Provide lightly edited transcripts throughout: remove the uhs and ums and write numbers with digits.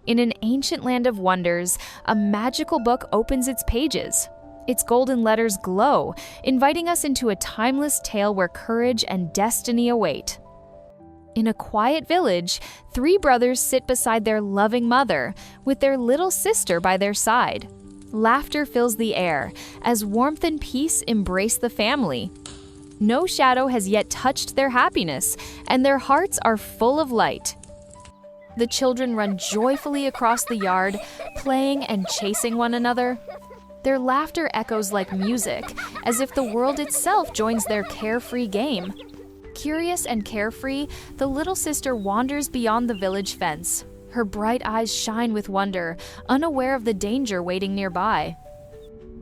In an ancient land of wonders, a magical book opens its pages. Its golden letters glow, inviting us into a timeless tale where courage and destiny await. In a quiet village, three brothers sit beside their loving mother, with their little sister by their side. Laughter fills the air, as warmth and peace embrace the family. No shadow has yet touched their happiness, and their hearts are full of light. The children run joyfully across the yard, playing and chasing one another. Their laughter echoes like music, as if the world itself joins their carefree game. Curious and carefree, the little sister wanders beyond the village fence. Her bright eyes shine with wonder, unaware of the danger waiting nearby.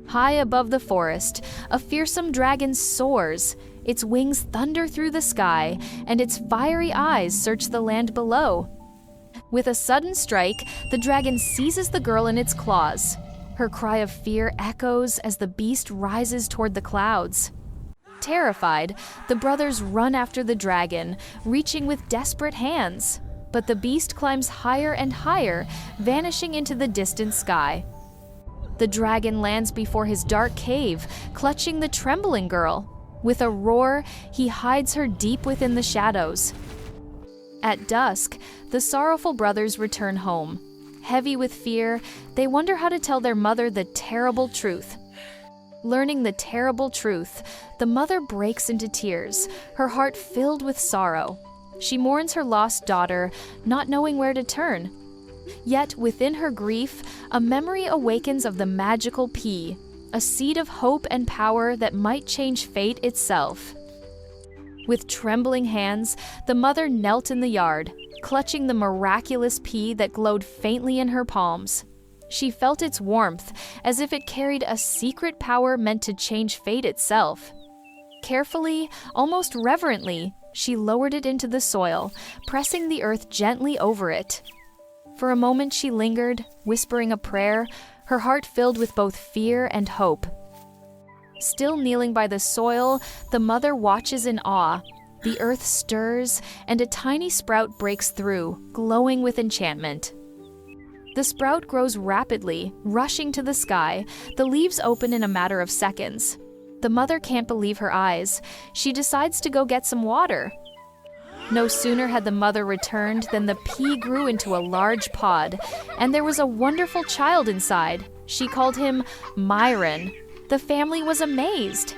High above the forest, a fearsome dragon soars. Its wings thunder through the sky, and its fiery eyes search the land below. With a sudden strike, the dragon seizes the girl in its claws. Her cry of fear echoes as the beast rises toward the clouds. Terrified, the brothers run after the dragon, reaching with desperate hands. But the beast climbs higher and higher, vanishing into the distant sky. The dragon lands before his dark cave, clutching the trembling girl. With a roar, he hides her deep within the shadows. At dusk, the sorrowful brothers return home. Heavy with fear, they wonder how to tell their mother the terrible truth. Learning the terrible truth, the mother breaks into tears, her heart filled with sorrow. She mourns her lost daughter, not knowing where to turn. Yet, within her grief, a memory awakens of the magical pea, a seed of hope and power that might change fate itself. With trembling hands, the mother knelt in the yard, clutching the miraculous pea that glowed faintly in her palms. She felt its warmth, as if it carried a secret power meant to change fate itself. Carefully, almost reverently, she lowered it into the soil, pressing the earth gently over it. For a moment she lingered, whispering a prayer, her heart filled with both fear and hope. Still kneeling by the soil, the mother watches in awe. The earth stirs, and a tiny sprout breaks through, glowing with enchantment. The sprout grows rapidly, rushing to the sky. The leaves open in a matter of seconds. The mother can't believe her eyes. She decides to go get some water. No sooner had the mother returned than the pea grew into a large pod, and there was a wonderful child inside. She called him Myron. The family was amazed.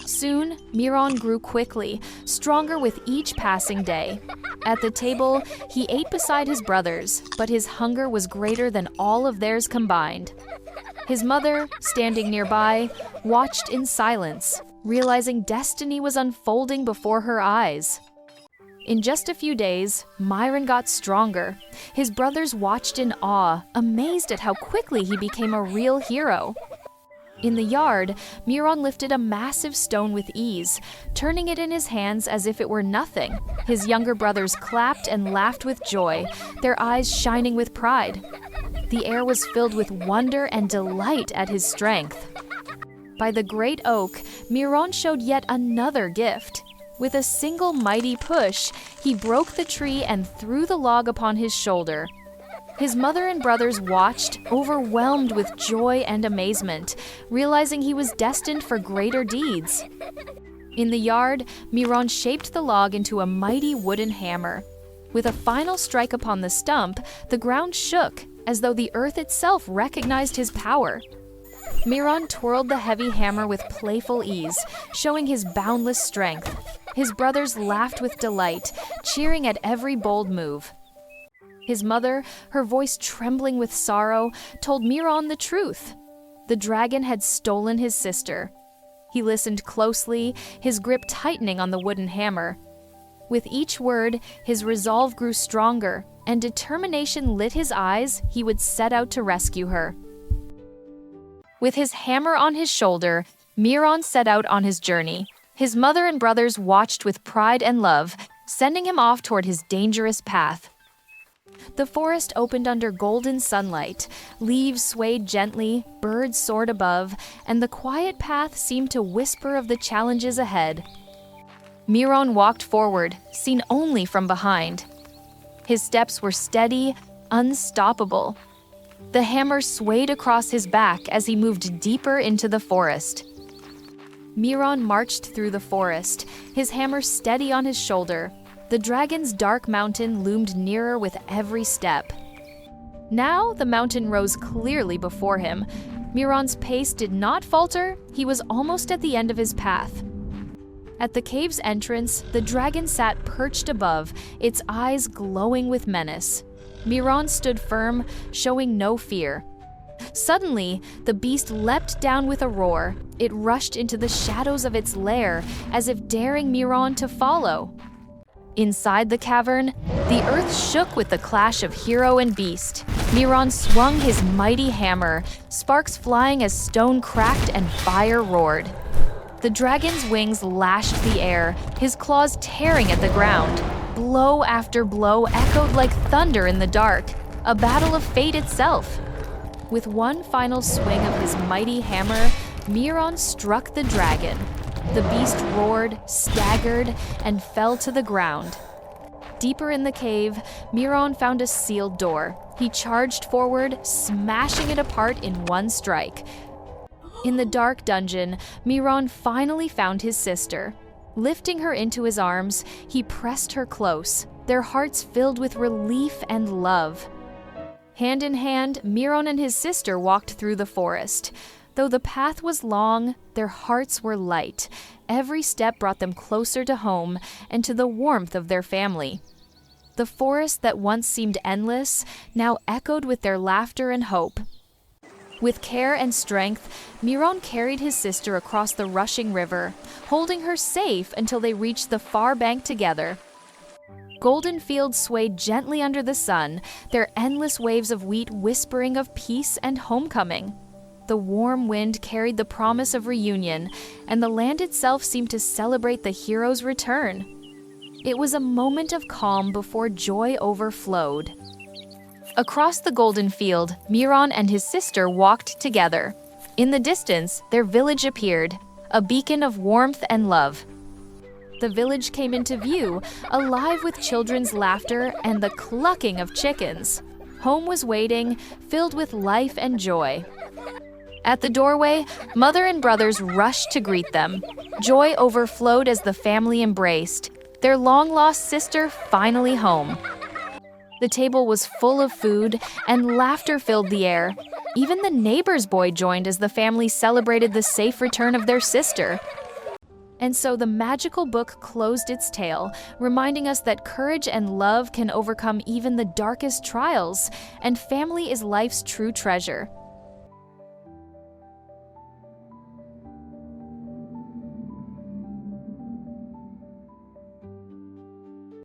Soon, Miron grew quickly, stronger with each passing day. At the table, he ate beside his brothers, but his hunger was greater than all of theirs combined. His mother, standing nearby, watched in silence, realizing destiny was unfolding before her eyes. In just a few days, Myron got stronger. His brothers watched in awe, amazed at how quickly he became a real hero. In the yard, Miron lifted a massive stone with ease, turning it in his hands as if it were nothing. His younger brothers clapped and laughed with joy, their eyes shining with pride. The air was filled with wonder and delight at his strength. By the great oak, Miron showed yet another gift. With a single mighty push, he broke the tree and threw the log upon his shoulder. His mother and brothers watched, overwhelmed with joy and amazement, realizing he was destined for greater deeds. In the yard, Miron shaped the log into a mighty wooden hammer. With a final strike upon the stump, the ground shook, as though the earth itself recognized his power. Miron twirled the heavy hammer with playful ease, showing his boundless strength. His brothers laughed with delight, cheering at every bold move. His mother, her voice trembling with sorrow, told Miron the truth. The dragon had stolen his sister. He listened closely, his grip tightening on the wooden hammer. With each word, his resolve grew stronger, and determination lit his eyes. He would set out to rescue her. With his hammer on his shoulder, Miron set out on his journey. His mother and brothers watched with pride and love, sending him off toward his dangerous path. The forest opened under golden sunlight, leaves swayed gently, birds soared above, and the quiet path seemed to whisper of the challenges ahead. Miron walked forward, seen only from behind. His steps were steady, unstoppable. The hammer swayed across his back as he moved deeper into the forest. Miron marched through the forest, his hammer steady on his shoulder. The dragon's dark mountain loomed nearer with every step. Now the mountain rose clearly before him. Miron's pace did not falter, he was almost at the end of his path. At the cave's entrance, the dragon sat perched above, its eyes glowing with menace. Miron stood firm, showing no fear. Suddenly, the beast leapt down with a roar. It rushed into the shadows of its lair, as if daring Miron to follow. Inside the cavern, the earth shook with the clash of hero and beast. Miron swung his mighty hammer, sparks flying as stone cracked and fire roared. The dragon's wings lashed the air, his claws tearing at the ground. Blow after blow echoed like thunder in the dark, a battle of fate itself. With one final swing of his mighty hammer, Miron struck the dragon. The beast roared, staggered, and fell to the ground. Deeper in the cave, Miron found a sealed door. He charged forward, smashing it apart in one strike. In the dark dungeon, Miron finally found his sister. Lifting her into his arms, he pressed her close, their hearts filled with relief and love. Hand in hand, Miron and his sister walked through the forest. Though the path was long, their hearts were light. Every step brought them closer to home and to the warmth of their family. The forest that once seemed endless now echoed with their laughter and hope. With care and strength, Miron carried his sister across the rushing river, holding her safe until they reached the far bank together. Golden fields swayed gently under the sun, their endless waves of wheat whispering of peace and homecoming. The warm wind carried the promise of reunion, and the land itself seemed to celebrate the hero's return. It was a moment of calm before joy overflowed. Across the golden field, Miron and his sister walked together. In the distance, their village appeared, a beacon of warmth and love. The village came into view, alive with children's laughter and the clucking of chickens. Home was waiting, filled with life and joy. At the doorway, mother and brothers rushed to greet them. Joy overflowed as the family embraced, their long-lost sister finally home. The table was full of food, and laughter filled the air. Even the neighbor's boy joined as the family celebrated the safe return of their sister. And so the magical book closed its tale, reminding us that courage and love can overcome even the darkest trials, and family is life's true treasure.